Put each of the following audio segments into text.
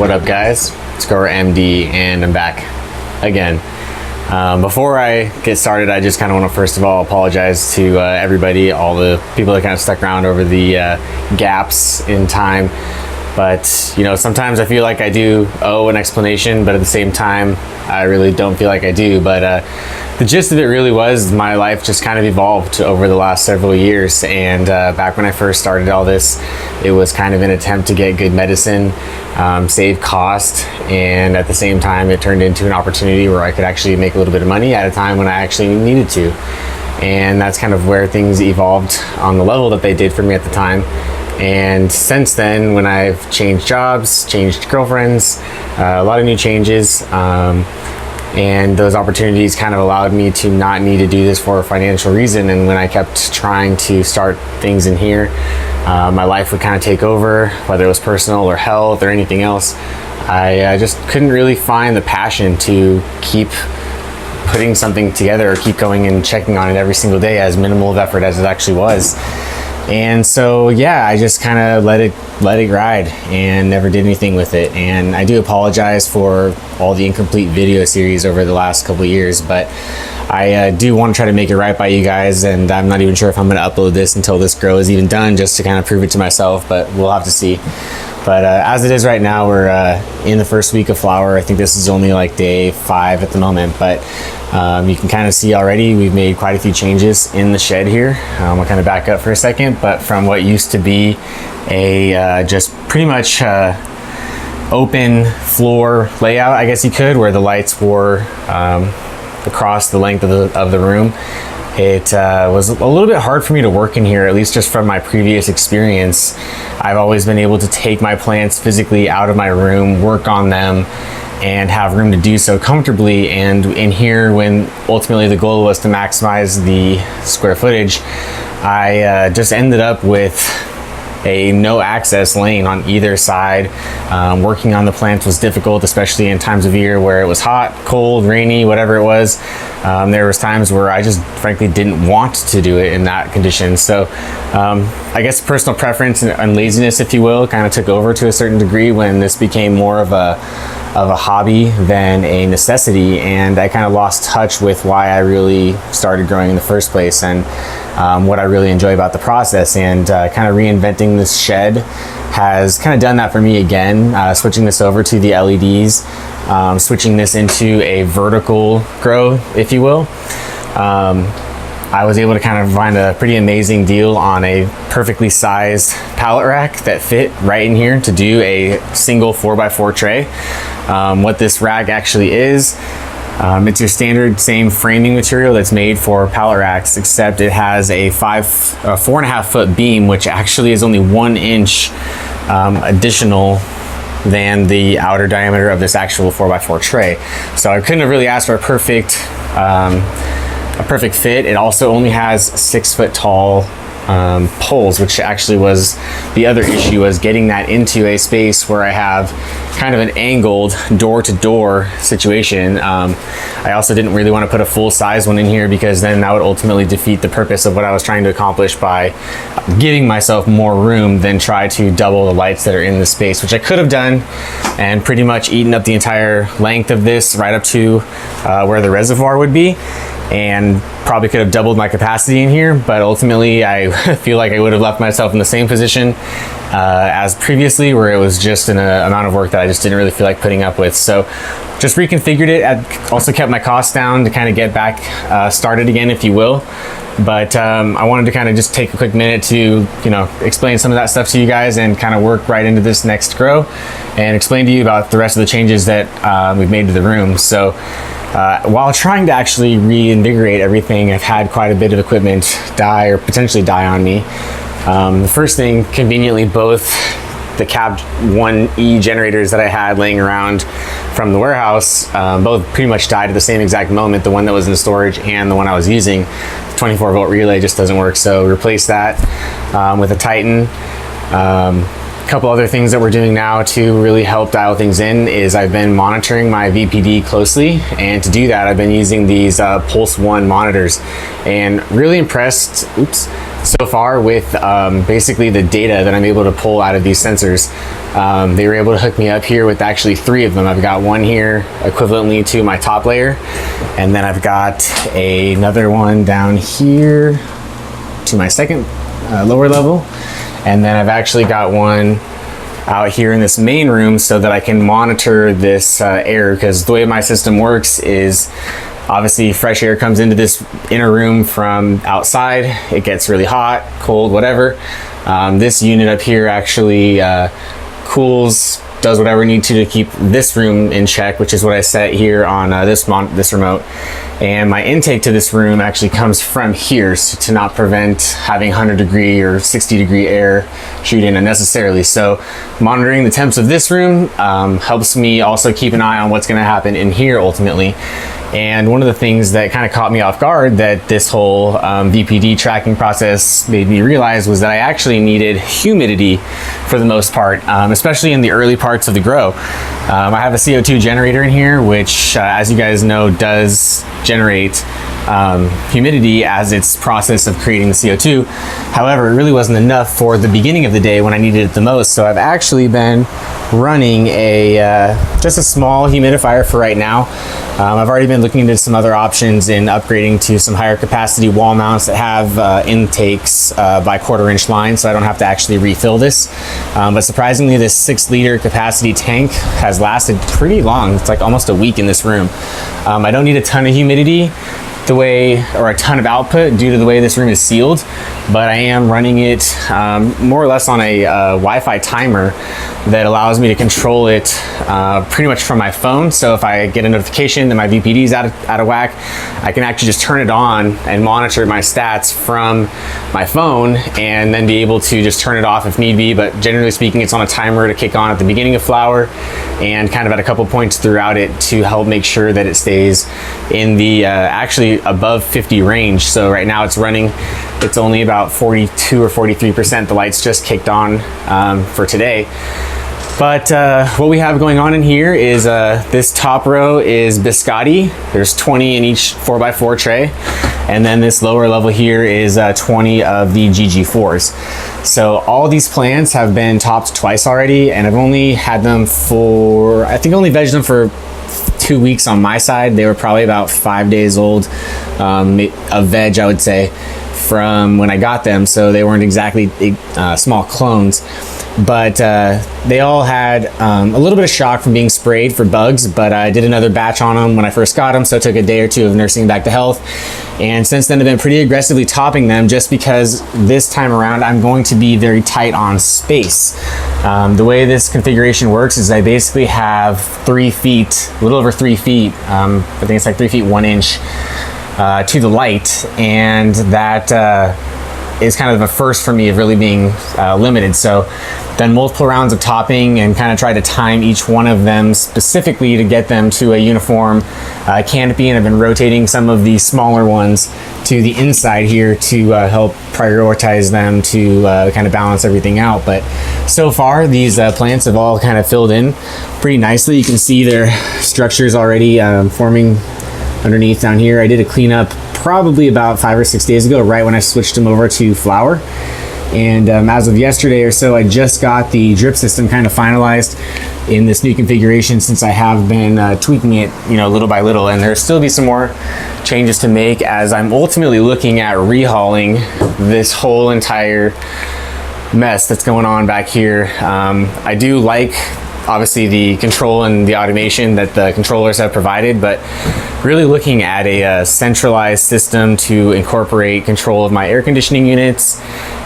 What up, guys? It's GrowerMD, and I'm back again. Before I get started, I just kind of want to first of all apologize to everybody, all the people that kind of stuck around over the gaps in time. But you know, sometimes I feel like I do owe an explanation, but at the same time, I really don't feel like I do. But the gist of it really was my life just kind of evolved over the last several years. And back when I first started all this, it was kind of an attempt to get good medicine, save cost, and at the same time, it turned into an opportunity where I could actually make a little bit of money at a time when I actually needed to. And that's kind of where things evolved on the level that they did for me at the time. And since then, when I've changed jobs, changed girlfriends, a lot of new changes, and those opportunities kind of allowed me to not need to do this for a financial reason. And when I kept trying to start things in here, my life would kind of take over, whether it was personal or health or anything else. I just couldn't really find the passion to keep putting something together or keep going and checking on it every single day, as minimal of effort as it actually was. And so, yeah, I just kind of let it ride and never did anything with it. And I do apologize for all the incomplete video series over the last couple of years, but I do want to try to make it right by you guys. And I'm not even sure if I'm going to upload this until this grow is even done, just to kind of prove it to myself, but we'll have to see. But as it is right now, we're in the first week of flower. I think this is only like day 5 at the moment, but you can kind of see already we've made quite a few changes in the shed here. I'll kind of back up for a second, but from what used to be a just pretty much open floor layout, I guess you could, where the lights were across the length of the room. It was a little bit hard for me to work in here, at least just from my previous experience. I've always been able to take my plants physically out of my room, work on them, and have room to do so comfortably. And in here, when ultimately the goal was to maximize the square footage, I just ended up with a no access lane on either side. Working on the plants was difficult, especially in times of year where it was hot, cold, rainy, whatever it was. There was times where I just frankly didn't want to do it in that condition. So I guess personal preference and laziness, if you will, kind of took over to a certain degree when this became more of a hobby than a necessity, and I kind of lost touch with why I really started growing in the first place, and what I really enjoy about the process. And kind of reinventing this shed has kind of done that for me again, switching this over to the LEDs, switching this into a vertical grow, if you will. I was able to kind of find a pretty amazing deal on a perfectly sized pallet rack that fit right in here to do a single 4x4 tray. What this rack actually is, it's your standard same framing material that's made for pallet racks, except it has a 4.5 foot beam, which actually is only 1 inch additional than the outer diameter of this actual 4x4 tray. So I couldn't have really asked for a perfect fit. It also only has 6 foot tall poles, which actually was the other issue, was getting that into a space where I have kind of an angled door-to-door situation. I also didn't really want to put a full-size one in here, because then that would ultimately defeat the purpose of what I was trying to accomplish by giving myself more room than try to double the lights that are in the space, which I could have done and pretty much eaten up the entire length of this right up to where the reservoir would be, and probably could have doubled my capacity in here. But ultimately, I feel like I would have left myself in the same position as previously, where it was just an amount of work that I just didn't really feel like putting up with. So just reconfigured it. I also kept my costs down to kind of get back started again, if you will. But I wanted to kind of just take a quick minute to, you know, explain some of that stuff to you guys, and kind of work right into this next grow and explain to you about the rest of the changes that we've made to the room. So while trying to actually reinvigorate everything, I've had quite a bit of equipment die or potentially die on me. The first thing, conveniently, both the Cap 1E generators that I had laying around from the warehouse, both pretty much died at the same exact moment. The one that was in storage and the one I was using, the 24 volt relay just doesn't work. So replace that with a Titan. A couple other things that we're doing now to really help dial things in is I've been monitoring my VPD closely, and to do that I've been using these Pulse One monitors, and really impressed So far with basically the data that I'm able to pull out of these sensors, they were able to hook me up here with actually 3 of them. I've got one here equivalently to my top layer, and then I've got another one down here to my second lower level, and then I've actually got one out here in this main room so that I can monitor this air, because the way my system works is obviously fresh air comes into this inner room from outside. It gets really hot, cold, whatever. This unit up here actually cools, does whatever it needs to keep this room in check, which is what I set here on this remote. And my intake to this room actually comes from here, so to not prevent having 100 degree or 60 degree air shoot in unnecessarily. So monitoring the temps of this room helps me also keep an eye on what's going to happen in here ultimately. And one of the things that kind of caught me off guard that this whole VPD tracking process made me realize was that I actually needed humidity for the most part, especially in the early parts of the grow. I have a CO2 generator in here, which as you guys know does generate humidity as its process of creating the CO2. However, it really wasn't enough for the beginning of the day when I needed it the most. So I've actually been running just a small humidifier for right now. I've already been looking into some other options in upgrading to some higher capacity wall mounts that have intakes by 1/4 inch line, so I don't have to actually refill this. But surprisingly, this 6-liter capacity tank has lasted pretty long. It's like almost a week in this room. I don't need a ton of humidity or a ton of output due to the way this room is sealed, but I am running it more or less on a Wi-Fi timer that allows me to control it pretty much from my phone. So if I get a notification that my VPD is out of whack, I can actually just turn it on and monitor my stats from my phone, and then be able to just turn it off if need be. But generally speaking, it's on a timer to kick on at the beginning of flower and kind of at a couple points throughout it to help make sure that it stays in the actually above 50 range. So right now it's running, it's only about 42 or 43%. The lights just kicked on for today. But what we have going on in here is this top row is biscotti. There's 20 in each 4x4 tray. And then this lower level here is 20 of the GG4s. So all these plants have been topped twice already, and I've only had them for, I think only vegged them for 2 weeks on my side. They were probably about 5 days old of veg, I would say, from when I got them. So they weren't exactly small clones. But they all had a little bit of shock from being sprayed for bugs, but I did another batch on them when I first got them, so it took a day or two of nursing back to health. And since then I've been pretty aggressively topping them, just because this time around I'm going to be very tight on space. The way this configuration works is I basically have 3 feet, a little over 3 feet, I think it's like 3 feet 1 inch to the light, and that is kind of a first for me of really being limited. So done multiple rounds of topping and kind of tried to time each one of them specifically to get them to a uniform canopy, and I've been rotating some of the smaller ones to the inside here to help prioritize them to kind of balance everything out. But so far these plants have all kind of filled in pretty nicely. You can see their structures already forming underneath down here. I did a cleanup probably about 5 or 6 days ago, right when I switched them over to flower. And as of yesterday or so, I just got the drip system kind of finalized in this new configuration, since I have been tweaking it, little by little. And there'll still be some more changes to make as I'm ultimately looking at rehauling this whole entire mess that's going on back here. I do like, obviously, the control and the automation that the controllers have provided, but really looking at a centralized system to incorporate control of my air conditioning units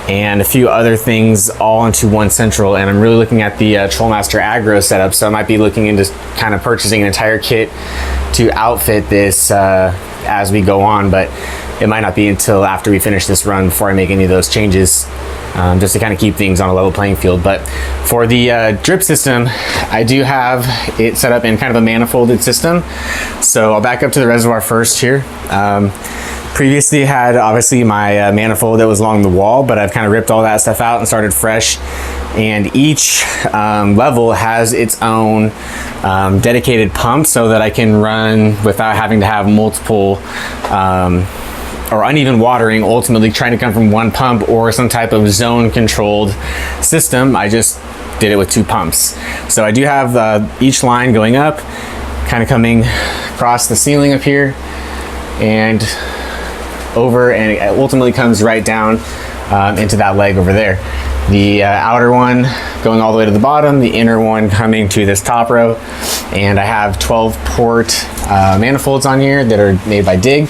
and a few other things all into one central. And I'm really looking at the Trollmaster Agro setup, so I might be looking into kind of purchasing an entire kit to outfit this as we go on, but it might not be until after we finish this run before I make any of those changes, just to kind of keep things on a level playing field. But for the drip system, I do have it set up in kind of a manifolded system. So I'll back up to the reservoir first here. Previously had obviously my manifold that was along the wall, but I've kind of ripped all that stuff out and started fresh. And each level has its own dedicated pump, so that I can run without having to have multiple or uneven watering ultimately trying to come from one pump or some type of zone controlled system. I just did it with 2 pumps. So I do have each line going up, kind of coming across the ceiling up here and over, and it ultimately comes right down into that leg over there. The outer one going all the way to the bottom, the inner one coming to this top row, and I have 12 port manifolds on here that are made by Dig,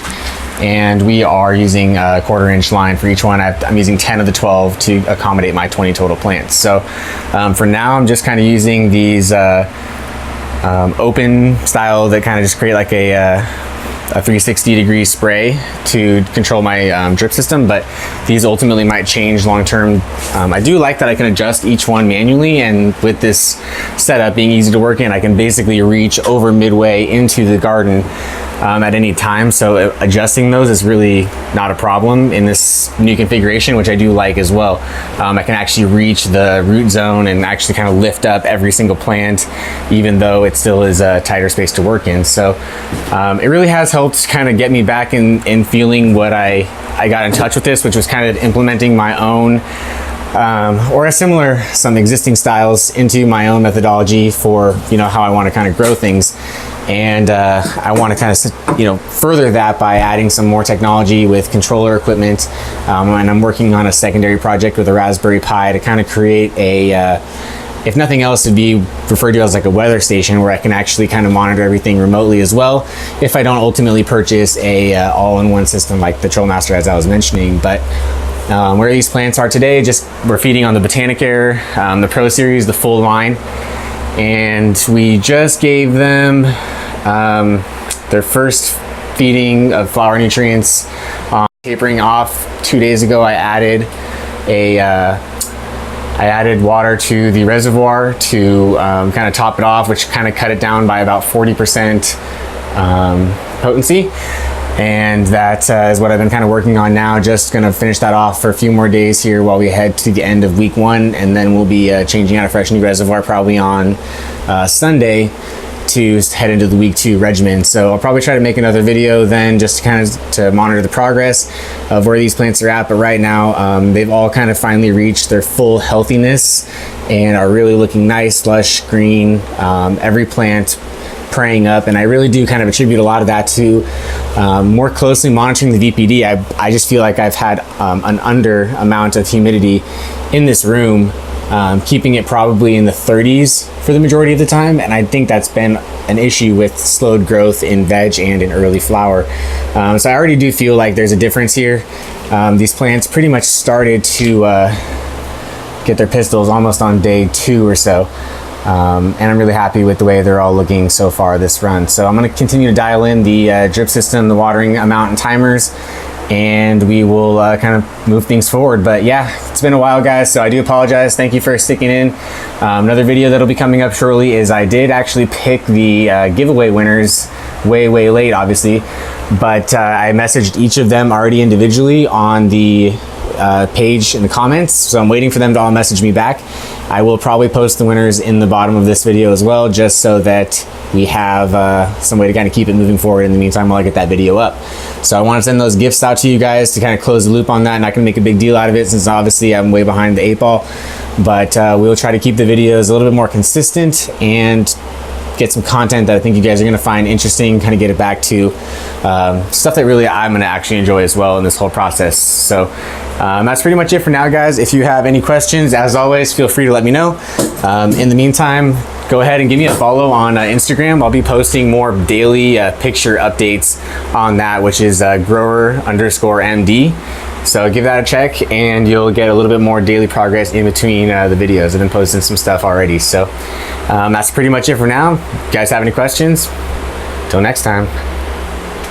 and we are using a 1/4 inch line for each one. I'm using 10 of the 12 to accommodate my 20 total plants. So for now, I'm just kind of using these open style that kind of just create like a 360-degree spray to control my drip system, but these ultimately might change long term. I do like that I can adjust each one manually, and with this setup being easy to work in, I can basically reach over midway into the garden at any time. So adjusting those is really not a problem in this new configuration, which I do like as well. I can actually reach the root zone and actually kind of lift up every single plant, even though it still is a tighter space to work in. So it really has helped kind of get me back in feeling what I got in touch with this, which was kind of implementing my own or some existing styles into my own methodology for, you know, how I want to kind of grow things. And I want to kind of, you know, further that by adding some more technology with controller equipment. And I'm working on a secondary project with a Raspberry Pi to kind of create a, if nothing else, it'd be referred to as like a weather station where I can actually kind of monitor everything remotely as well, if I don't ultimately purchase a all-in-one system like the Trollmaster, as I was mentioning. But where these plants are today, just we're feeding on the Botanicare, the Pro Series, the full line, and we just gave them their first feeding of flower nutrients. Tapering off 2 days ago, I added water to the reservoir to kind of top it off, which kind of cut it down by about 40% potency. And that is what I've been kind of working on now. Just gonna finish that off for a few more days here while we head to the end of week 1, and then we'll be changing out a fresh new reservoir probably on Sunday to head into the week 2 regimen. So I'll probably try to make another video then, just to kind of to monitor the progress of where these plants are at. But right now, they've all kind of finally reached their full healthiness and are really looking nice, lush, green. Every plant praying up, and I really do kind of attribute a lot of that to more closely monitoring the VPD. I just feel like I've had an under amount of humidity in this room, keeping it probably in the 30s for the majority of the time, and I think that's been an issue with slowed growth in veg and in early flower. So I already do feel like there's a difference here. These plants pretty much started to get their pistils almost on day 2 or so. And I'm really happy with the way they're all looking so far this run. So I'm going to continue to dial in the drip system, the watering amount and timers, and we will kind of move things forward. But yeah, it's been a while, guys, so I do apologize. Thank you for sticking in. Another video that'll be coming up shortly is I did actually pick the giveaway winners way late, obviously, but I messaged each of them already individually on the page in the comments, so I'm waiting for them to all message me back. I will probably post the winners in the bottom of this video as well, just so that we have some way to kind of keep it moving forward in the meantime while I get that video up. So I want to send those gifts out to you guys to kind of close the loop on that. I'm not going to make a big deal out of it, since obviously I'm way behind the 8 ball, but we'll try to keep the videos a little bit more consistent and get some content that I think you guys are going to find interesting, kind of get it back to stuff that really I'm going to actually enjoy as well in this whole process. So that's pretty much it for now, guys. If you have any questions, as always, feel free to let me know. In the meantime, go ahead and give me a follow on Instagram. I'll be posting more daily picture updates on that, which is grower_MD. So give that a check and you'll get a little bit more daily progress in between the videos. I've been posting some stuff already. So that's pretty much it for now. If you guys have any questions, till next time.